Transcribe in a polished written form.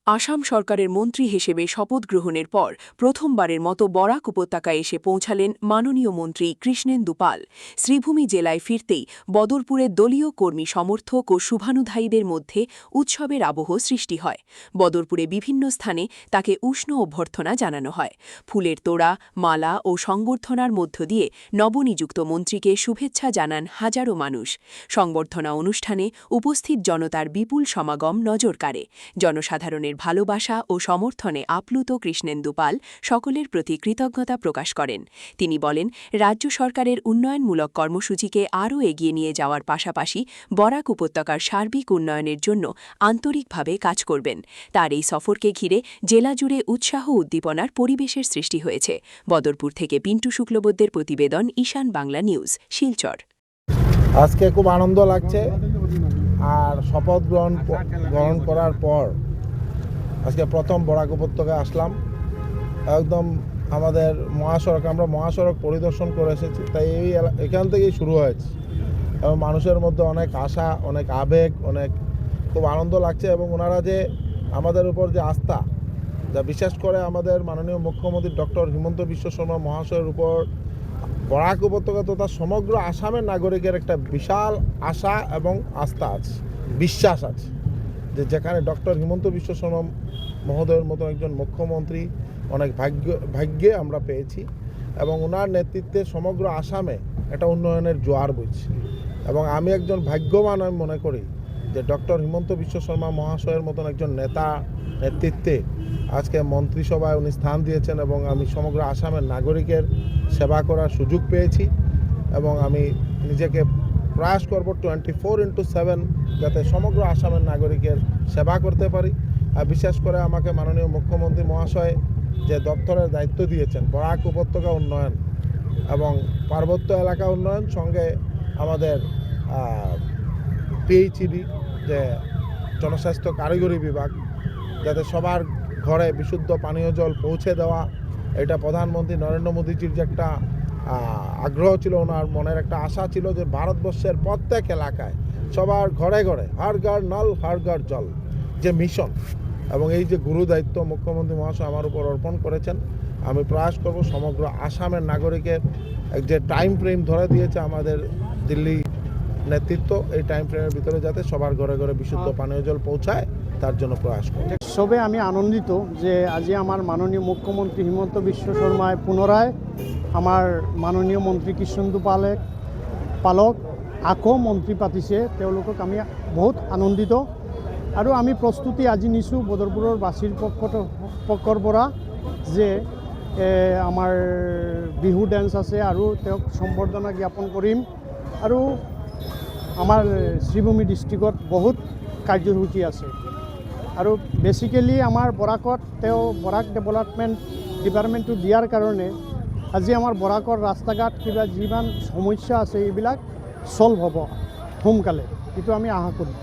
আসাম সরকারের মন্ত্রী হিসেবে শপথ গ্রহণের পর প্রথমবারের মতো বরাক উপত্যকায় এসে পৌঁছালেন মাননীয় মন্ত্রী কৃষ্ণেন্দু পাল। শ্রীভূমি জেলায় ফিরতেই বদরপুরে দলীয় কর্মী সমর্থক ও শুভানুধ্যায়ীদের মধ্যে উৎসবের আবহ সৃষ্টি হয়। বদরপুরে বিভিন্ন স্থানে তাকে উষ্ণ অভ্যর্থনা জানানো হয়। ফুলের তোড়া, মালা ও সংবর্ধনার মধ্য দিয়ে নবনিযুক্ত মন্ত্রীকে শুভেচ্ছা জানান হাজারো মানুষ। সংবর্ধনা অনুষ্ঠানে উপস্থিত জনতার বিপুল সমাগম নজর কাড়ে। জনসাধারণের ভালোবাসা ও সমর্থনে আপ্লুত কৃষ্ণেন্দু পাল সকলের প্রতি কৃতজ্ঞতা প্রকাশ করেন। তিনি বলেন, রাজ্য সরকারের উন্নয়নমূলক কর্মসূচিকে আরও এগিয়ে নিয়ে যাওয়ার পাশাপাশি বরাক উপত্যকার সার্বিক উন্নয়নের জন্য আন্তরিকভাবে কাজ করবেন। তার এই সফরকে ঘিরে জেলা জুড়ে উৎসাহ উদ্দীপনার পরিবেশের সৃষ্টি হয়েছে। বদরপুর থেকে পিন্টু শুক্লবৈদ্যের প্রতিবেদন, ঈশান বাংলা নিউজ, শিলচর। আজকে খুব আনন্দ লাগছে। আর শপথ গ্রহণ করার পর আজকে প্রথম বরাক উপত্যকায় আসলাম। একদম আমাদের আমরা মহাসড়ক পরিদর্শন করে এসেছি, তাই এখান থেকেই শুরু হয়েছে এবং মানুষের মধ্যে অনেক আশা, অনেক আবেগ, খুব আনন্দ লাগছে। এবং ওনারা যে আমাদের উপর যে আস্থা, যা বিশেষ করে আমাদের মাননীয় মুখ্যমন্ত্রী ডক্টর হিমন্ত বিশ্ব শর্মা মহাশয়ের উপর বরাক উপত্যকা তথা সমগ্র আসামের নাগরিকের একটা বিশাল আশা এবং আস্থা আছে, বিশ্বাস আছে যে যেখানে ডক্টর হিমন্ত বিশ্ব শর্মা মহোদয়ের মতো একজন মুখ্যমন্ত্রী অনেক ভাগ্যে আমরা পেয়েছি এবং ওনার নেতৃত্বে সমগ্র আসামে একটা উন্নয়নের জোয়ার বইছে। এবং আমি একজন ভাগ্যবান আমি মনে করি যে ডক্টর হিমন্ত বিশ্ব শর্মা মহাশয়ের মতন একজন নেতৃত্বে আজকে মন্ত্রিসভায় উনি স্থান দিয়েছেন এবং আমি সমগ্র আসামের নাগরিকের সেবা করার সুযোগ পেয়েছি এবং আমি নিজেকে প্রয়াস করব 24/7 যাতে সমগ্র আসামের নাগরিকের সেবা করতে পারি। আর বিশেষ করে আমাকে মাননীয় মুখ্যমন্ত্রী মহাশয় যে দপ্তরের দায়িত্ব দিয়েছেন বরাক উপত্যকা উন্নয়ন এবং পার্বত্য এলাকা উন্নয়ন, সঙ্গে আমাদের পিএইচইডি যে জনস্বাস্থ্য কারিগরি বিভাগ, যাতে সবার ঘরে বিশুদ্ধ পানীয় জল পৌঁছে দেওয়া, এটা প্রধানমন্ত্রী নরেন্দ্র মোদীজির যে একটা আগ্রহ ছিল, ওনার মনের একটা আশা ছিল যে ভারতবর্ষের প্রত্যেক এলাকায় সবার ঘরে ঘরে হর ঘর নল হর ঘর জল যে মিশন, এবং এই যে গুরু দায়িত্ব মুখ্যমন্ত্রী মহাশয় আমার উপর অর্পণ করেছেন, আমি প্রয়াস করব সমগ্র আসামের নাগরিকের যে টাইম ফ্রেম ধরে দিয়েছে আমাদের দিল্লি নেতৃত্ব, এই টাইম ফ্রেমের ভিতরে যাতে সবার ঘরে ঘরে বিশুদ্ধ পানীয় জল পৌঁছায় তার জন্য প্রয়াস করব। সবে আমি আনন্দিত যে আজি আমার মাননীয় মুখ্যমন্ত্রী হিমন্ত বিশ্ব শর্মায় পুনরায় আমাৰ মাননীয় মন্ত্ৰী কৃষ্ণেন্দু পালক আকৌ মন্ত্ৰী পাতিছে, তেওঁলোকক আমি বহুত আনন্দিত। আৰু আমি প্ৰস্তুতি আজি নিছোঁ বদৰপুৰৰ বাসীৰ পক্ষৰ পৰা যে আমাৰ বিহু ডেন্স আছে আৰু তেওঁক সম্বৰ্ধনা জ্ঞাপন কৰিম। আৰু আমাৰ শ্ৰীভূমি ডিষ্ট্ৰিক্টত বহুত কাৰ্যসূচী আছে আৰু বেচিকেলি আমাৰ বৰাকত তেওঁ বৰাক ডেভেলপমেণ্ট ডিপাৰ্টমেণ্টটো দিয়াৰ কাৰণে আজি আমাৰ বৰাকৰ ৰাস্তা ঘাট কিবা যিমান সমস্যা আছে এইবিলাক সলভ হ'ব সোনকালে, এইটো আমি আশা কৰোঁ।